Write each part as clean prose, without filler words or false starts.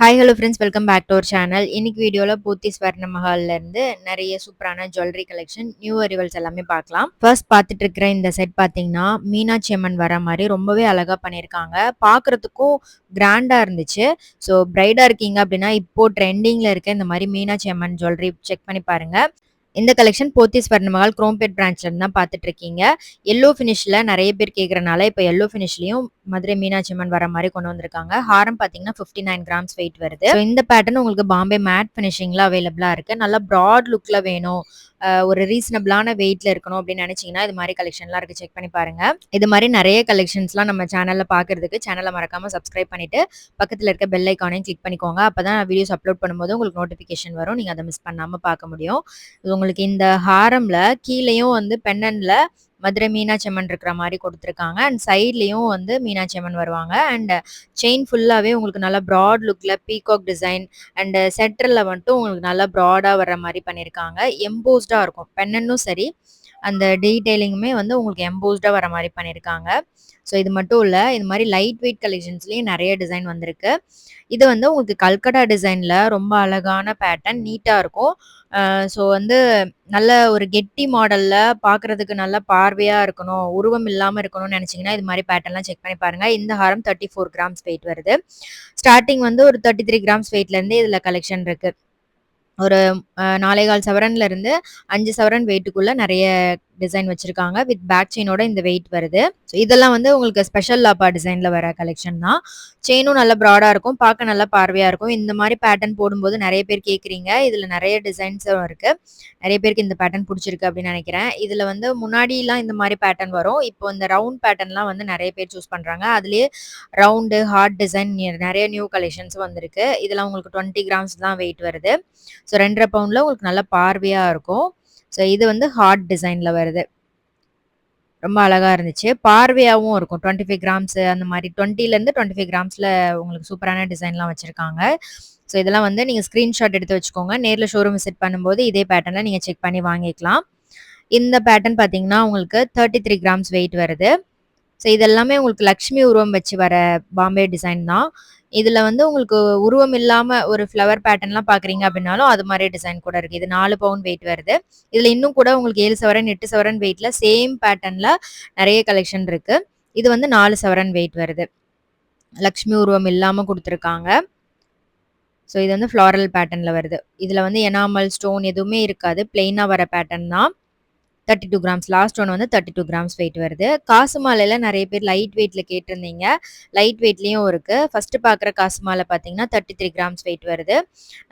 Hi hello friends, welcome back to our channel. இன்னைக்கு வீடியோவில் போத்தி ஸ்வர்ண மஹால்ல இருந்து நிறைய சூப்பரான ஜுவல்லரி கலெக்ஷன், நியூ அரைவல்ஸ் எல்லாமே பார்க்கலாம். ஃபர்ஸ்ட் பார்த்துட்டு இருக்கிற இந்த செட் பார்த்தீங்கன்னா மீனாட்சி அம்மன் வர மாதிரி ரொம்பவே அழகா பண்ணியிருக்காங்க. பார்க்கறதுக்கும் கிராண்டா இருந்துச்சு. ஸோ பிரைடா இருக்கீங்க அப்படின்னா இப்போ ட்ரெண்டிங்ல இருக்க இந்த மாதிரி மீனாட்சி அம்மன் ஜுவல்லரி செக் பண்ணி பாருங்க. இந்த கலெக்ஷன் போத்தி ஸ்வர்ண மஹால் குரோம்பேட் பிரான்ச்ல இருந்து தான் பார்த்துட்டு இருக்கீங்க. எல்லோ ஃபினிஷ்ல நிறைய பேர் கேட்கறனால இப்போ எல்லோ ஃபினிஷ்லயும் மதுரை மீனாட்சி அம்மன் வர மாதிரி கொண்டு வந்திருக்காங்க. ஹாரம் பாத்தீங்கன்னா 59 கிராம்ஸ் வெயிட் வருது. So, இந்த பேட்டர்ன் உங்களுக்கு பாம்பே மேட் ஃபினிஷிங்ல அவைலபிளா இருக்கு. நல்லா ப்ராட் லுக்ல வேணும், ஒரு ரீசனபிளான வெயிட்ல இருக்கணும் அப்படின்னு நினைச்சீங்கன்னா இது மாதிரி கலெக்ஷன்லாம் இருக்கு, செக் பண்ணி பாருங்க. இது மாதிரி நிறைய கலெக்ஷன்ஸ்லாம் நம்ம சேனல்ல பாக்குறதுக்கு சேனலை மறக்காம சப்ஸ்கிரைப் பண்ணிட்டு பக்கத்துல இருக்க பெல் ஐக்கானையும் கிளிக் பண்ணிக்கோங்க. அப்பதான் வீடியோஸ் அப்லோட் பண்ணும்போது உங்களுக்கு நோட்டிபிகேஷன் வரும், நீங்க அதை மிஸ் பண்ணாம பார்க்க முடியும். உங்களுக்கு இந்த ஹாரம்ல கீழேயும் வந்து பெண்ணன்ல மதுரை மீனாட்சி அம்மன் இருக்கிற மாதிரி கொடுத்துருக்காங்க. அண்ட் சைட்லயும் வந்து மீனாட்சி அம்மன் வருவாங்க. அண்ட் செயின் ஃபுல்லாவே உங்களுக்கு நல்லா ப்ராட் லுக்ல பீகாக் டிசைன் அண்ட் சென்டர்ல மட்டும் உங்களுக்கு நல்லா ப்ராடா வர்ற மாதிரி பண்ணியிருக்காங்க. எம்போஸ்டா இருக்கும் பெண்ணன்னும் சரி, அந்த டீடைலிங்குமே வந்து உங்களுக்கு எம்போஸ்டா வர மாதிரி பண்ணியிருக்காங்க. ஸோ இது மட்டும் இல்லை, இது மாதிரி லைட் வெயிட் கலெக்ஷன்ஸ்லேயும் நிறைய டிசைன் வந்திருக்கு. இது வந்து உங்களுக்கு கல்கட்டா டிசைனில் ரொம்ப அழகான பேட்டர்ன், நீட்டாக இருக்கும். ஸோ வந்து நல்ல ஒரு கெட்டி மாடலில் பார்க்குறதுக்கு நல்ல பார்வையாக இருக்கணும், உருவம் இல்லாமல் இருக்கணும்னு நினச்சிங்கன்னா இது மாதிரி பேட்டர்ன்லாம் செக் பண்ணி பாருங்கள். இந்த ஹாரம் 34 கிராம்ஸ் வெயிட் வருது. ஸ்டார்டிங் வந்து ஒரு 33 கிராம்ஸ் வெயிட்லேருந்து இதில் கலெக்ஷன் இருக்குது. ஒரு 4.25 சவரன்ல இருந்து 5 சவரன் வெயிட்டுக்குள்ள நிறைய டிசைன் வச்சிருக்காங்க. வித் பேக் செயினோட இந்த வெயிட் வருது. இதெல்லாம் வந்து உங்களுக்கு ஸ்பெஷல் லாப்பா டிசைன்ல வர கலெக்ஷன் தான். செயினும் நல்ல ப்ராடா இருக்கும், பார்க்க நல்ல பார்வையா இருக்கும். இந்த மாதிரி பேட்டர்ன் போடும்போது நிறைய பேர் கேட்குறீங்க. இதுல நிறைய டிசைன்ஸும் இருக்கு. நிறைய பேருக்கு இந்த பேட்டர்ன் பிடிச்சிருக்கு அப்படின்னு நினைக்கிறேன். இதுல வந்து முன்னாடிலாம் இந்த மாதிரி பேட்டர்ன் வரும். இப்போ இந்த ரவுண்ட் பேட்டர்ன்லாம் வந்து நிறைய பேர் சூஸ் பண்றாங்க. அதுலயே ரவுண்டு ஹார்ட் டிசைன் நிறைய நியூ கலெக்ஷன்ஸ் வந்திருக்கு. இதெல்லாம் உங்களுக்கு 20 கிராம்ஸ் தான் வெயிட் வருது. ஸோ 2.5 பவுண்ட்ல உங்களுக்கு நல்ல பார்வையா இருக்கும். ஸோ இது வந்து ஹார்ட் டிசைன்ல வருது. ரொம்ப அழகா இருந்துச்சு, பார்வையாவும் இருக்கும். 25 கிராம்ஸ் அந்த மாதிரி 20லேருந்து 25 கிராம்ஸ்ல உங்களுக்கு சூப்பரான டிசைன்லாம் வச்சிருக்காங்க. ஸோ இதெல்லாம் வந்து நீங்க ஸ்கிரீன்ஷாட் எடுத்து வச்சுக்கோங்க. நேர்ல ஷோரூம் விசிட் பண்ணும்போது இதே பேட்டர்னை நீங்க செக் பண்ணி வாங்கிக்கலாம். இந்த பேட்டர்ன் பார்த்தீங்கன்னா உங்களுக்கு 33 கிராம்ஸ் வெயிட் வருது. ஸோ இதெல்லாமே உங்களுக்கு லக்ஷ்மி உருவம் வச்சு வர பாம்பே டிசைன் தான். இதுல வந்து உங்களுக்கு உருவம் இல்லாம ஒரு ஃப்ளவர் பேட்டர்ன்லாம் பாக்குறீங்க அப்படின்னாலும் அது மாதிரி டிசைன் கூட இருக்கு. இது 4 பவுண்ட் வெயிட் வருது. இதுல இன்னும் கூட உங்களுக்கு 7 சவரன் 8 சவரன் வெயிட்ல சேம் பேட்டர்ன்ல நிறைய கலெக்ஷன் இருக்கு. இது வந்து 4 சவரன் வெயிட் வருது. லக்ஷ்மி உருவம் இல்லாம கொடுத்துருக்காங்க. ஸோ இது வந்து ஃப்ளாரல் பேட்டர்ன்ல வருது. இதுல வந்து எனாமல் ஸ்டோன் எதுவுமே இருக்காது, பிளெயினா வர பேட்டர்ன் தான். 32 கிராம்ஸ், லாஸ்ட் ஒன் வந்து 32 கிராம்ஸ் வெயிட் வருது. காசு மாலையில நிறைய பேர் லைட் வெயிட்ல கேட்டிருந்தீங்க. லைட் வெயிட்லயும் இருக்கு. ஃபர்ஸ்ட் பாக்குற காசு மாலை பாத்தீங்கன்னா 33 கிராம்ஸ் வெயிட் வருது.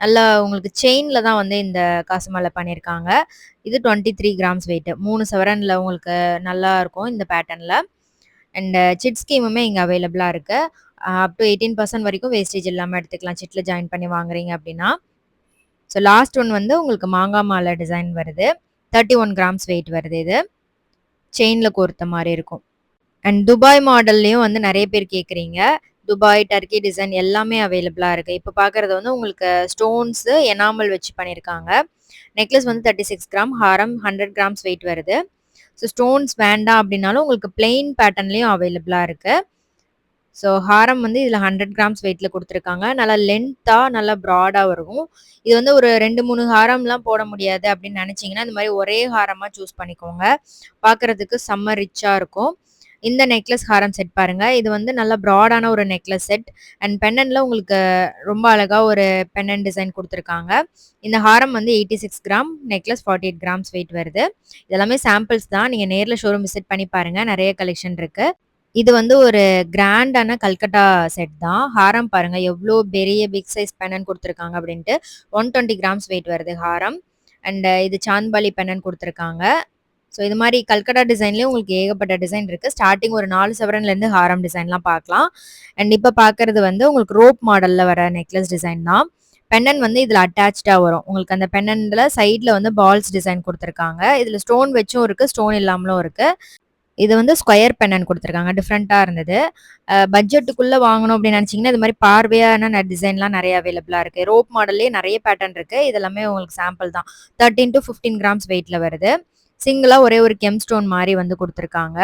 நல்லா உங்களுக்கு செயின்ல தான் வந்து இந்த காசு மாலை பண்ணியிருக்காங்க. இது 23 கிராம்ஸ் வெயிட். 3 சவரன்ல உங்களுக்கு நல்லா இருக்கும் இந்த பேட்டர்ன்ல. அண்ட் சிட் ஸ்கீமுமே இங்க அவைலபிளா இருக்கு. அப் டு 18% வரைக்கும் வேஸ்டேஜ் இல்லாம எடுத்துக்கலாம், சிட்ல ஜாயின் பண்ணி வாங்குறீங்க அப்படின்னா. ஸோ லாஸ்ட் ஒன் வந்து உங்களுக்கு மாங்காய் மாலை டிசைன் வருது. 31 கிராம்ஸ் வெயிட் வருது. இது செயின்ல கோர்த்த மாதிரி இருக்கும். அண்ட் துபாய் மாடல்லையும் வந்து நிறைய பேர் கேட்குறீங்க. துபாய் டர்க்கி டிசைன் எல்லாமே அவைலபிளா இருக்கு. இப்போ பார்க்கறது வந்து உங்களுக்கு ஸ்டோன்ஸ் எனாமல் வச்சு பண்ணியிருக்காங்க. நெக்லஸ் வந்து 36 கிராம், ஹாரம் 100 கிராம்ஸ் வெயிட் வருது. ஸோ ஸ்டோன்ஸ் வேண்டாம் அப்படின்னாலும் உங்களுக்கு பிளெயின் பேட்டர்ன்லயும் அவைலபிளா இருக்கு. ஸோ ஹாரம் வந்து இதில் 100 கிராம்ஸ் வெயிட்டில் கொடுத்துருக்காங்க. நல்லா லென்த்தாக நல்லா ப்ராடாக வரும். இது வந்து ஒரு 2-3 ஹாரம்லாம் போட முடியாது அப்படின்னு நினச்சிங்கன்னா இந்த மாதிரி ஒரே ஹாரமாக சூஸ் பண்ணிக்கோங்க. பார்க்குறதுக்கு செம்ம ரிச்சாக இருக்கும். இந்த நெக்லஸ் ஹாரம் செட் பாருங்க. இது வந்து நல்ல ப்ராடான ஒரு நெக்லஸ் செட். அண்ட் பெண்டன்ட்ல உங்களுக்கு ரொம்ப அழகா ஒரு பெண்டன்ட் டிசைன் கொடுத்துருக்காங்க. இந்த ஹாரம் வந்து 86 கிராம், நெக்லஸ் 48 கிராம்ஸ் வெயிட் வருது. இதெல்லாமே சாம்பிள்ஸ் தான். நீங்க நேர்ல ஷோரூம் விசிட் பண்ணி பாருங்க, நிறைய கலெக்ஷன் இருக்கு. இது வந்து ஒரு கிராண்டான கல்கட்டா செட் தான். ஹாரம் பாருங்க எவ்வளோ பெரிய பிக் சைஸ் பெண்ணன் கொடுத்துருக்காங்க அப்படின்ட்டு. 120 கிராம்ஸ் வெயிட் வருது ஹாரம். அண்ட் இது சாந்த்பாலி பெண்ணன் கொடுத்துருக்காங்க. ஸோ இது மாதிரி கல்கட்டா டிசைன்லேயே உங்களுக்கு ஏகப்பட்ட டிசைன் இருக்குது. ஸ்டார்டிங் ஒரு 4 சவரன்லேருந்து ஹாரம் டிசைன்லாம் பார்க்கலாம். அண்ட் இப்போ பார்க்குறது வந்து உங்களுக்கு ரோப் மாடலில் வர நெக்லஸ் டிசைன் தான். பெண்ணன் வந்து இதில் அட்டாச்சாக வரும். உங்களுக்கு அந்த பெண்ணன்ல சைடில் வந்து பால்ஸ் டிசைன் கொடுத்துருக்காங்க. இதில் ஸ்டோன் வச்சும் இருக்குது, ஸ்டோன் இல்லாமலும் இருக்குது. இது வந்து ஸ்கொயர் பெண்ணன் கொடுத்துருக்காங்க. டிஃப்ரெண்ட்டாக இருந்தது. பட்ஜெட்டுக்குள்ளே வாங்கணும் அப்படின்னு நினச்சிங்கன்னா இது மாதிரி பார்வையான டிசைன்லாம் நிறைய அவைலபிளாக இருக்குது. ரோப் மாடல்லே நிறைய பேட்டர்ன் இருக்குது. இதெல்லாமே உங்களுக்கு சாம்பிள் தான். 13 to 15 கிராம்ஸ் வெயிட்டில் வருது. சிங்கிளாக ஒரே ஒரு கெம் ஸ்டோன் மாதிரி வந்து கொடுத்துருக்காங்க.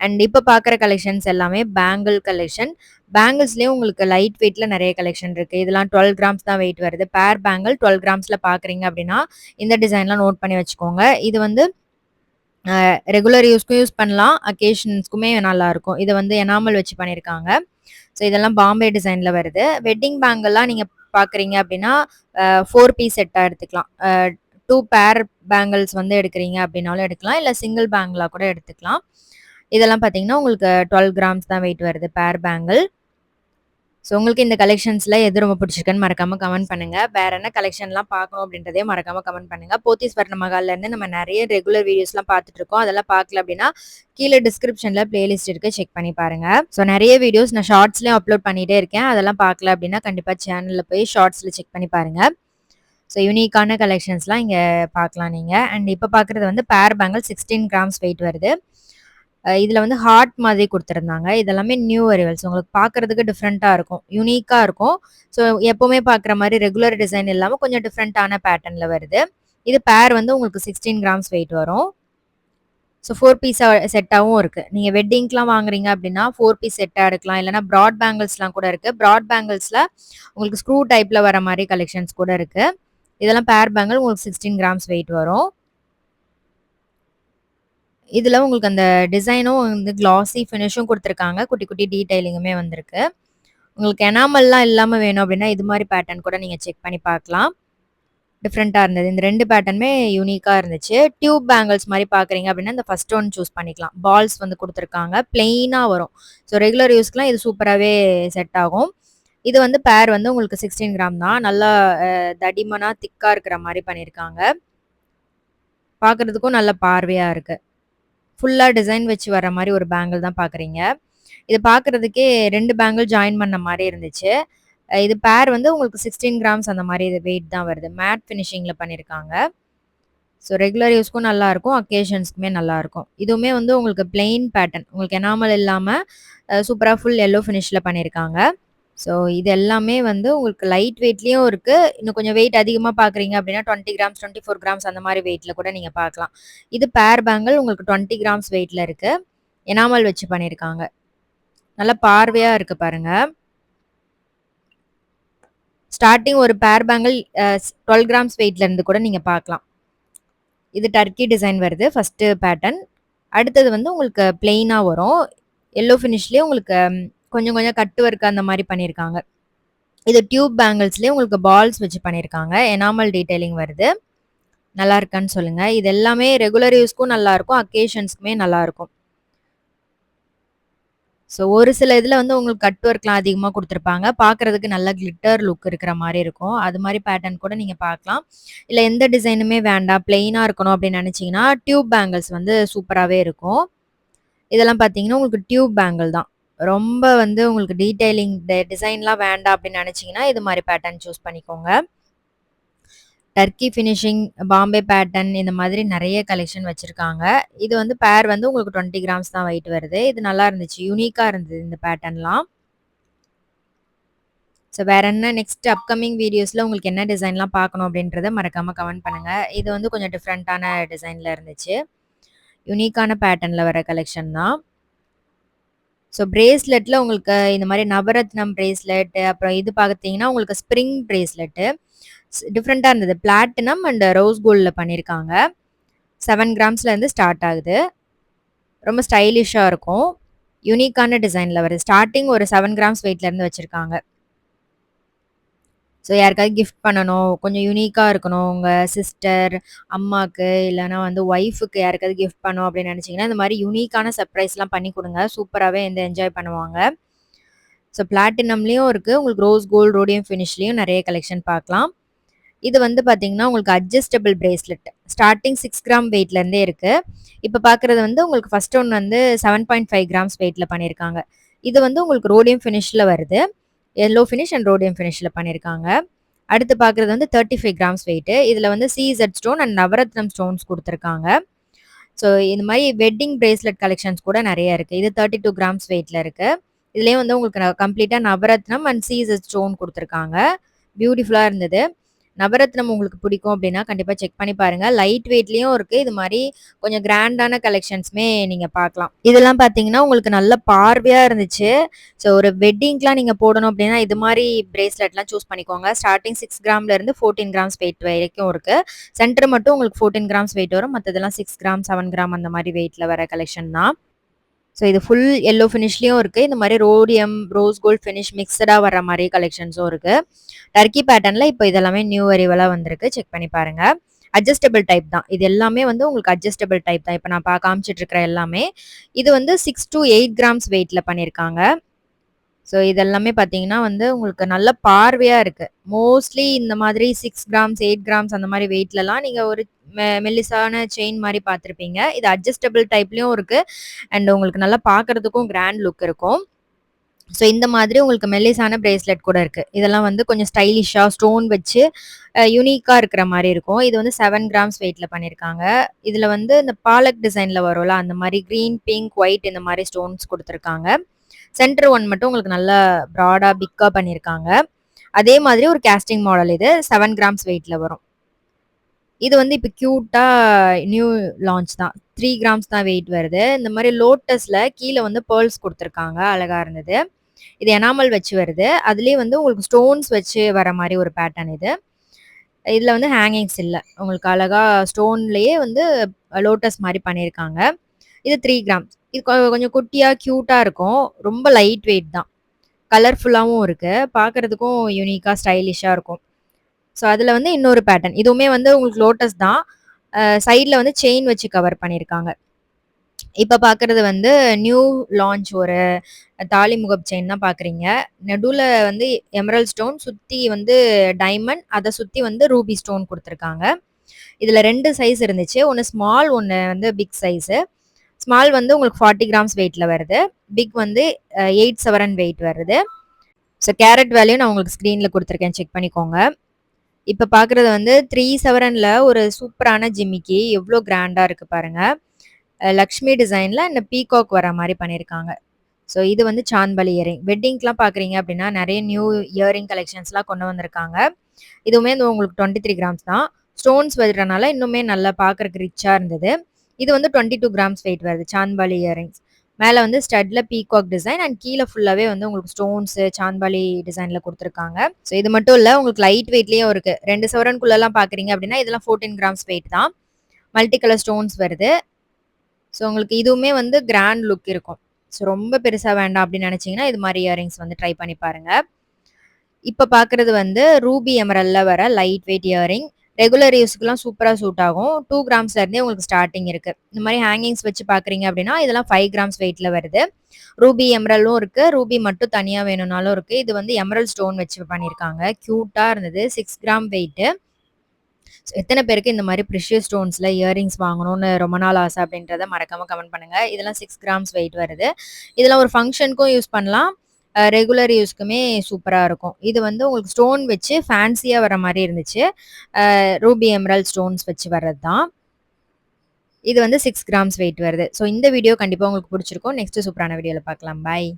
அண்ட் இப்ப பார்க்குற கலெக்ஷன்ஸ் எல்லாமே பேங்கிள் கலெக்ஷன். பேங்கிள்ஸ்லயே உங்களுக்கு லைட் வெயிட்ல நெறைய கலெக்ஷன் இருக்கு. இதெல்லாம் 12 கிராம்ஸ் தான் வெயிட் வருது. பேர் பேங்கிள் 12 கிராம்ஸ்ல பார்க்குறீங்க அப்படின்னா, இந்த டிசைன்லாம் நோட் பண்ணி வச்சுக்கோங்க. இது வந்து ரெகுலர் யூஸ்க்கும் யூஸ் பண்ணலாம். அக்கேஷன்ஸ்க்குமே நல்லாருக்கும். இத வந்து எனாமல் வச்சு பண்ணியிருக்காங்க. ஸோ இதெல்லாம் பாம்பே டிசைன்ல வருது. வெட்டிங் பேங்கிள்லாம் நீங்க பார்க்குறீங்க அப்படின்னா, 4 பீஸ் செட்டா எடுத்துக்கலாம். 2 பேர் பேங்கிள்ஸ் வந்து எடுக்குறீங்க அப்படின்னாலும் எடுக்கலாம். இல்ல சிங்கிள் பேங்கிளா கூட எடுத்துக்கலாம். இதெல்லாம் பார்த்தீங்கன்னா, உங்களுக்கு 12 கிராம்ஸ் தான் வெயிட் வருது பேர் பேங்கிள். ஸோ உங்களுக்கு இந்த கலெக்ஷன்ஸ்ல எது ரொம்ப பிடிச்சிருக்குன்னு மறக்காம கமெண்ட் பண்ணுங்க. வேற என்ன கலெக்ஷன்லாம் பார்க்கணும் அப்படின்றதையும் மறக்காம கமெண்ட் பண்ணுங்க. போத்தீஸ் வர்ண மஹால்லேருந்து நம்ம நெறைய ரெகுலர் வீடியோஸ்லாம் பார்த்துட்டு இருக்கோம். அதெல்லாம் பார்க்கல அப்படின்னா, கீழ டிஸ்கிரிப்ஷன்ல பிளேலிஸ்ட் இருக்கு. செக் பண்ணி பாருங்க. ஸோ நெறைய வீடியோஸ் நான் ஷார்ட்ஸ்லயும் அப்லோட் பண்ணிட்டே இருக்கேன். அதெல்லாம் பார்க்கல அப்படின்னா, கண்டிப்பா சேனல்ல போய் ஷார்ட்ஸ்ல செக் பண்ணி பாருங்க. ஸோ யூனிக்கான கலெக்ஷன்ஸ்லாம் இங்க பார்க்கலாம் நீங்க. அண்ட் இப்ப பார்க்குறது வந்து பேர் பேங்கிள் 16 கிராம்ஸ் வெயிட் வருது. இதுல வந்து ஹார்ட் மாதிரி குடுத்திருந்தாங்க. இதெல்லாமே நியூ அரைவல்ஸ். உங்களுக்கு பார்க்கறதுக்கு டிஃபரெண்ட்டா இருக்கும். யூனிக்கா இருக்கும். ஸோ எப்பவுமே பார்க்குற மாரி ரெகுலர் டிசைன் இல்லாம கொஞ்சம் டிஃபரெண்ட்டான பேட்டர்ன்ல வருது. இது பேர் வந்து உங்களுக்கு 16 கிராம்ஸ் வெயிட் வரும். ஸோ 4 பீஸா செட்டாவும் இருக்கு. நீங்க வெட்டிங்க்குலாம் வாங்குறீங்க அப்படின்னா, 4 பீஸ் செட்டா எடுக்கலாம். இல்லன்னா பிராட் பேங்கிள்ஸ்லாம் கூட இருக்கு. பிராட் பேங்கிள்ஸ்ல உங்களுக்கு ஸ்க்ரூ டைப்ல வர மாரி கலெக்ஷன்ஸ் கூட இருக்கு. இதெல்லாம் பேர் பேங்கிள் உங்களுக்கு 16 கிராம்ஸ் வெயிட் வரும். இதுல உங்களுக்கு அந்த டிசைனும் வந்து கிளாஸி ஃபினிஷும் குடுத்துருக்காங்க. குட்டி, குட்டி டீட்டெயிலிங்குமே வந்திருக்கு. உங்களுக்கு எனாமல்லாம் இல்லாம வேணும் அப்டின்னா, இது மாரி பேட்டர்ன் கூட நீங்க செக் பண்ணி பார்க்கலாம். டிஃபரெண்ட்டா இருந்தது. இந்த 2 பேட்டர்னுமே யூனிக்கா இருந்துச்சு. டியூப் பேங்கிள்ஸ் மாரி பார்க்குறீங்க அப்டின்னா, இந்த ஃபர்ஸ்ட் ஒன் சூஸ் பண்ணிக்கலாம். பால்ஸ் வந்து குடுத்துருக்காங்க. பிளெயினா வரும். ஸோ ரெகுலர் யூஸ்க்குலாம் இது சூப்பராவே செட் ஆகும். இது வந்து பேர் வந்து உங்களுக்கு 16 கிராம் தான். நல்லா தடிமனா, திக்கா இருக்கிற மாரி பண்ணியிருக்காங்க. பார்க்கறதுக்கும் நல்ல பார்வையா இருக்கு. ஃபுல்லா டிசைன் வச்சு வர மாரி ஒரு பேங்கிள் தான் பார்க்குறீங்க. இது பார்க்கறதுக்கே 2 பேங்கிள் ஜாயின் பண்ண மாரி இருந்துச்சு. இது பேர் வந்து உங்களுக்கு 16 கிராம்ஸ் அந்த மாரி இது வெயிட் தான் வருது. மேட் ஃபினிஷிங்ல பண்ணியிருக்காங்க. ஸோ ரெகுலர் யூஸ்க்கும் நல்லாருக்கும். அக்கேஷன்ஸ்க்குமே நல்லாருக்கும். இதுவுமே வந்து உங்களுக்கு பிளெயின் பேட்டர்ன். உங்களுக்கு எனாமல் இல்லாம சூப்பரா ஃபுல் எல்லோ ஃபினிஷ்ல பண்ணியிருக்காங்க. ஸோ இது எல்லாமே வந்து உங்களுக்கு லைட் வெயிட்லயும் இருக்கு. இன்னும் கொஞ்சம் வெயிட் அதிகமா பார்க்குறீங்க அப்படின்னா 20 கிராம்ஸ், 24 கிராம்ஸ் அந்த மாரி வெயிட்ல கூட நீங்க பார்க்கலாம். இது பேர் பேங்கிள் உங்களுக்கு 20 கிராம்ஸ் வெயிட்ல இருக்கு. எனாமல் வச்சு பண்ணியிருக்காங்க. நல்லா பார்வையா இருக்கு பாருங்க. ஸ்டார்ட்டிங் ஒரு பேர் பேங்கிள் 12 கிராம்ஸ் வெயிட்ல இருந்து கூட நீங்க பார்க்கலாம். இது டர்க்கி டிசைன் வருது ஃபர்ஸ்ட்டு பேட்டர்ன். அடுத்தது வந்து உங்களுக்கு பிளெயினா வரும். எல்லோ ஃபினிஷ்லயே உங்களுக்கு கொஞ்சம் கொஞ்சம் கட் ஒர்க் அந்த மாரி பண்ணியிருக்காங்க. இது டியூப் பேங்கிள்ஸ்லயே உங்களுக்கு பால்ஸ் வச்சு பண்ணியிருக்காங்க. எனாமல் டீட்டெயிலிங் வருது. நல்லா இருக்கான்னு சொல்லுங்க. இது எல்லாமே ரெகுலர் யூஸ்க்கும் நல்லாருக்கும். அக்கேஷன்ஸ்க்குமே நல்லாருக்கும். ஸோ ஒரு சில இதுல வந்து உங்களுக்கு கட் ஒர்க்லாம் அதிகமா குடுத்துருப்பாங்க. பார்க்கறதுக்கு நல்ல கிளிட்டர் லுக் இருக்கிற மாரி இருக்கும். அது மாரி பேட்டர்ன் கூட நீங்க பார்க்கலாம். இல்ல எந்த டிசைனுமே வேண்டாம், பிளெயினா இருக்கணும் அப்படின்னு நெனச்சீங்கன்னா, டியூப் பேங்கிள்ஸ் வந்து சூப்பராவே இருக்கும். இதெல்லாம் பார்த்தீங்கன்னா, உங்களுக்கு டியூப் பேங்கிள் தான். ரொம்ப வந்து உங்களுக்கு டீட்டெயிலிங் டிசைன்லாம் வேண்டாம் அப்படின்னு நெனச்சீங்கன்னா, இது மாரி பேட்டர்ன் சூஸ் பண்ணிக்கோங்க. டர்க்கி ஃபினிஷிங், பாம்பே பேட்டர்ன் இந்த மாதிரி நெறைய கலெக்ஷன் வச்சிருக்காங்க. இது வந்து பேர் வந்து உங்களுக்கு 20 கிராம்ஸ் தான் வெயிட் வருது. இது நல்லா இருந்துச்சு. யூனிக்கா இருந்தது இந்த பேட்டர்ன்லாம். ஸோ வேற என்ன நெக்ஸ்ட் அப்கமிங் வீடியோஸ்ல உங்களுக்கு என்ன டிசைன்லாம் பார்க்கணும் அப்படின்றத மறக்காம கமெண்ட் பண்ணுங்க. இது வந்து கொஞ்சம் டிஃப்ரெண்ட்டான டிசைன்ல இருந்துச்சு. யூனிக்கான பேட்டர்ன்ல வர கலெக்ஷன் தான். ஸோ பிரேஸ்லெட்ல உங்களுக்கு இந்த மாரி நவரத்னம் பிரேஸ்லெட், அப்புறம் இது பார்த்தீங்கன்னா, உங்களுக்கு ஸ்ப்ரிங் பிரேஸ்லெட்டு. டிஃப்ரெண்ட்டா இருந்தது. பிளாட்டினம் அண்ட் ரோஸ் கோல்ட்ல பண்ணியிருக்காங்க. 7 கிராம்ஸ்லேருந்து ஸ்டார்ட் ஆகுது. ரொம்ப ஸ்டைலிஷா இருக்கும். யூனிக்கான டிசைன்ல வருது. ஸ்டார்ட்டிங் ஒரு 7 கிராம்ஸ் வெயிட்லேருந்து வச்சிருக்காங்க. ஸோ யாருக்காவது கிஃப்ட் பண்ணணும், கொஞ்சம் யூனிக்கா இருக்கணும், உங்க சிஸ்டர், அம்மாக்கு இல்லன்னா வந்து ஒய்ஃப்க்கு யாருக்காவது கிஃப்ட் பண்ணணும் அப்படின்னு நெனச்சீங்கன்னா, இந்த மாரி யூனிக்கான சர்ப்ரைஸ்லாம் பண்ணி குடுங்க. சூப்பராவே வந்து என்ஜாய் பண்ணுவாங்க. ஸோ பிளாட்டினம்லயும் இருக்கு. உங்களுக்கு ரோஸ் கோல்ட், ரோடியம் ஃபினிஷ்லயும் நெறைய கலெக்ஷன் பார்க்கலாம். இது வந்து பார்த்தீங்கன்னா, உங்களுக்கு அட்ஜஸ்டபிள் பிரேஸ்லெட். ஸ்டார்ட்டிங் 6 கிராம் வெயிட்லேருந்தே இருக்கு. இப்ப பார்க்குறது வந்து உங்களுக்கு ஃபர்ஸ்ட் ஒன் வந்து 7.5 கிராம்ஸ் வெயிட்ல பண்ணியிருக்காங்க. இது வந்து உங்களுக்கு ரோடியம் ஃபினிஷ்ல வருது. எல்லோ ஃபினிஷ் அண்ட் ரோடியம் ஃபினிஷ்ல பண்ணியிருக்காங்க. அடுத்து பார்க்குறது வந்து 35 கிராம்ஸ் வெயிட்டு. இதுல வந்து CZ stone and Navaratnam stones குடுத்துருக்காங்க. ஸோ இந்த மாரி வெட்டிங் பிரேஸ்லெட் கலெக்ஷன்ஸ் கூட நெறைய இருக்கு. இது 32 கிராம்ஸ் வெயிட்ல இருக்கு. இதுலயே வந்து உங்களுக்கு கம்ப்ளீட்டா நவரத்னம் அண்ட் CZ ஸ்டோன் குடுத்துருக்காங்க. பியூட்டிஃபுல்லா இருந்தது. நவரத்னம் உங்களுக்கு பிடிக்கும் அப்படின்னா கண்டிப்பா செக் பண்ணி பாருங்க. லைட் வெயிட்லயும் இருக்கு. இது மாரி கொஞ்சம் கிராண்டான கலெக்ஷன்ஸுமே நீங்க பார்க்கலாம். இதெல்லாம் பார்த்தீங்கன்னா, உங்களுக்கு நல்ல பார்வையா இருந்துச்சு. ஸோ ஒரு வெட்டிங்க்குலாம் நீங்க போடணும் அப்படின்னா, இது மாரி பிரேஸ்லெட்லாம் சூஸ் பண்ணிக்கோங்க. ஸ்டார்ட்டிங் 6 கிராம்ல இருந்து 14 கிராம்ஸ் வெயிட் வரைக்கும் இருக்கு. சென்டர் மட்டும் உங்களுக்கு 14 கிராம்ஸ் வெயிட் வரும். மத்ததெல்லாம் 6 கிராம், 7 கிராம் அந்த மாரி வெயிட்ல வர கலெக்ஷன் தான். ஸோ இது ஃபுல் எல்லோ ஃபினிஷ்லயும் இருக்கு. இந்த மாரி ரோடியம், ரோஸ் கோல்ட் ஃபினிஷ் மிக்ஸ்டா வர மாரி கலெக்ஷன்ஸும் இருக்கு. டர்க்கி பேட்டர்ன்ல இப்போ இதெல்லாமே நியூ அரைவலா வந்திருக்கு. செக் பண்ணி பாருங்க. அட்ஜஸ்டபிள் டைப் தான். இது எல்லாமே வந்து உங்களுக்கு அட்ஜஸ்டபிள் டைப் தான். இப்ப நான் காமிச்சிட்டு இருக்கிற எல்லாமே. இது வந்து 6 to 8 கிராம்ஸ் வெயிட்ல பண்ணியிருக்காங்க. ஸோ இதெல்லாமே பார்த்தீங்கன்னா வந்து உங்களுக்கு நல்ல பார்வையா இருக்கு. மோஸ்ட்லி இந்த மாதிரி 6 கிராம்ஸ், 8 கிராம்ஸ் அந்த மாரி வெயிட்லலாம் நீங்க ஒரு மெல்லிசான செயின் மாரி பார்த்துருப்பீங்க. இது அட்ஜஸ்டபிள் டைப்லயும் இருக்கு. அண்ட் உங்களுக்கு நல்லா பார்க்கறதுக்கும் கிராண்ட் லுக் இருக்கும். ஸோ இந்த மாதிரி உங்களுக்கு மெல்லிசான பிரேஸ்லெட் கூட இருக்கு. இதெல்லாம் வந்து கொஞ்சம் ஸ்டைலிஷா ஸ்டோன் வச்சு யூனிக்கா இருக்கிற மாரி இருக்கும். இது வந்து 7 கிராம்ஸ் வெயிட்ல பண்ணியிருக்காங்க. இதுல வந்து இந்த பாலக் டிசைன்ல வரும்ல, அந்த மாரி கிரீன், பிங்க், ஒயிட் இந்த மாரி ஸ்டோன்ஸ் குடுத்துருக்காங்க. சென்டர் ஒன் மட்டும் உங்களுக்கு நல்லா ப்ராடா, பிக்கா பண்ணியிருக்காங்க. அதே மாதிரி ஒரு கேஸ்டிங் மாடல் இது 7 கிராம்ஸ் வெயிட்ல வரும். இது வந்து இப்ப கியூட்டா நியூ லான்ச் தான். 3 கிராம்ஸ் தான் வெயிட் வருது. இந்த மாரி லோட்டஸ்ல கீழ வந்து பெர்ல்ஸ் குடுத்துருக்காங்க. அழகா இருந்தது. இது எனாமல் வச்சு வருது. அதுலயே வந்து உங்களுக்கு ஸ்டோன்ஸ் வச்சு வர மாரி ஒரு பேட்டர்ன் இது. இதுல வந்து ஹேங்கிங்ஸ் இல்ல. உங்களுக்கு அழகா ஸ்டோன்லயே வந்து லோட்டஸ் மாரி பண்ணியிருக்காங்க. இது 3 கிராம்ஸ். இது கொஞ்சம் குட்டியா, கியூட்டா இருக்கும். ரொம்ப லைட் வெயிட் தான். கலர்ஃபுல்லாவும் இருக்கு. பார்க்கறதுக்கும் யூனிக்கா, ஸ்டைலிஷா இருக்கும். ஸோ அதுல வந்து இன்னொரு பேட்டர்ன். இதுவுமே வந்து உங்களுக்கு லோட்டஸ் தான். சைட்ல வந்து செயின் வச்சு கவர் பண்ணியிருக்காங்க. இப்ப பார்க்கறது வந்து நியூ லான்ச் ஒரு தாலி முகப் செயின் தான் பார்க்குறீங்க. நடுவுல வந்து எமரல்ட் ஸ்டோன், சுத்தி வந்து டைமண்ட், அத சுத்தி வந்து ரூபி ஸ்டோன் குடுத்துருக்காங்க. இதுல 2 சைஸ் இருந்துச்சு. ஒண்ணு ஸ்மால், ஒண்ணு வந்து பிக் சைஸு. ஸ்மால் வந்து உங்களுக்கு 40 கிராம்ஸ் வெயிட்ல வருது. பிக் வந்து 8 சவரன் வெயிட் வருது. ஸோ கேரட் வேல்யூ நான் உங்களுக்கு ஸ்க்ரீன்ல குடுத்துருக்கேன். செக் பண்ணிக்கோங்க. இப்ப பார்க்குறது வந்து 3 சவரன்ல ஒரு சூப்பரான ஜிமிக்கி. எவ்ளோ கிராண்டா இருக்கு பாருங்க. லக்ஷ்மி டிசைன்ல இந்த பீகாக் வர மாரி பண்ணியிருக்காங்க. ஸோ இது வந்து சாந்த்பலி இயரிங். வெட்டிங்க்குலாம் பார்க்குறீங்க அப்படின்னா, நெறைய நியூ இயரிங் கலெக்ஷன்ஸ்லாம் கொண்டு வந்திருக்காங்க. இதுவுமே வந்து உங்களுக்கு 23 கிராம்ஸ் தான். ஸ்டோன்ஸ் வர்றனால இன்னுமே நல்லா பார்க்கறக்கு ரிச்சா இருந்தது. இது வந்து 22 கிராம்ஸ் வெயிட் வருது. சாந்த்பலி இயரிங்ஸ். மேல வந்து ஸ்டட்ல பீகாக் டிசைன் அண்ட் கீழ ஃபுல்லாவே வந்து உங்களுக்கு ஸ்டோன்ஸ் சாந்த்பலி டிசைன்ல குடுத்துருக்காங்க. ஸோ இது மட்டும் இல்ல, உங்களுக்கு லைட் வெயிட்லயும் இருக்கு. 2 சவரன்குள்ளலாம் பார்க்குறீங்க அப்படின்னா, இதெல்லாம் 14 கிராம்ஸ் வெயிட் தான். மல்டி கலர் ஸ்டோன்ஸ் வருது. ஸோ உங்களுக்கு இதுவுமே வந்து கிராண்ட் லுக் இருக்கும். ஸோ ரொம்ப பெருசா வேண்டாம் அப்படின்னு நினைச்சீங்கன்னா, இது மாரி இயரிங்ஸ் வந்து ட்ரை பண்ணி பாருங்க. இப்ப பார்க்குறது வந்து ரூபி எமரல்ட்ல வர லைட் வெயிட் இயரிங். ரெகுலர் யூஸ்க்குலாம் சூப்பரா சூட் ஆகும். 2 கிராம்ஸ்ல இருந்தே உங்களுக்கு ஸ்டார்ட்டிங் இருக்கு. இந்த மாரி ஹேங்கிங்ஸ் வச்சு பார்க்குறீங்க அப்படின்னா, இதெல்லாம் 5 கிராம்ஸ் வெயிட்ல வருது. ரூபி எமரல்டும் இருக்கு. ரூபி மட்டும் தனியா வேணும்னாலும் இருக்கு. இது வந்து எமரல்ட் ஸ்டோன் வச்சு பண்ணியிருக்காங்க. கியூட்டா இருந்தது. 6 கிராம் வெயிட்டு. எத்தனை பேருக்கு இந்த மாரி ப்ரிஷியஸ் ஸ்டோன்ஸ்ல இயரிங்ஸ் வாங்கணும்னு ரொம்ப நாள் ஆசை அப்படின்றத மறக்காம கமெண்ட் பண்ணுங்க. இதெல்லாம் 6 கிராம்ஸ் வெயிட் வருது. இதெல்லாம் ஒரு ஃபங்ஷனுக்கும் யூஸ் பண்ணலாம். ரெகுலர் யூஸ்க்குமே சூப்பரா இருக்கும். இது வந்து உங்களுக்கு ஸ்டோன் வச்சு ஃபேன்சியா வர மாரி இருந்துச்சு. ரூபி எமரல்ட் ஸ்டோன்ஸ் வச்சு வர்றது தான். இது வந்து 6 கிராம்ஸ் வெயிட் வருது. ஸோ இந்த வீடியோ கண்டிப்பா உங்களுக்கு புடிச்சிருக்கும். நெக்ஸ்ட் சூப்பரான வீடியோல பார்க்கலாம். பாய்.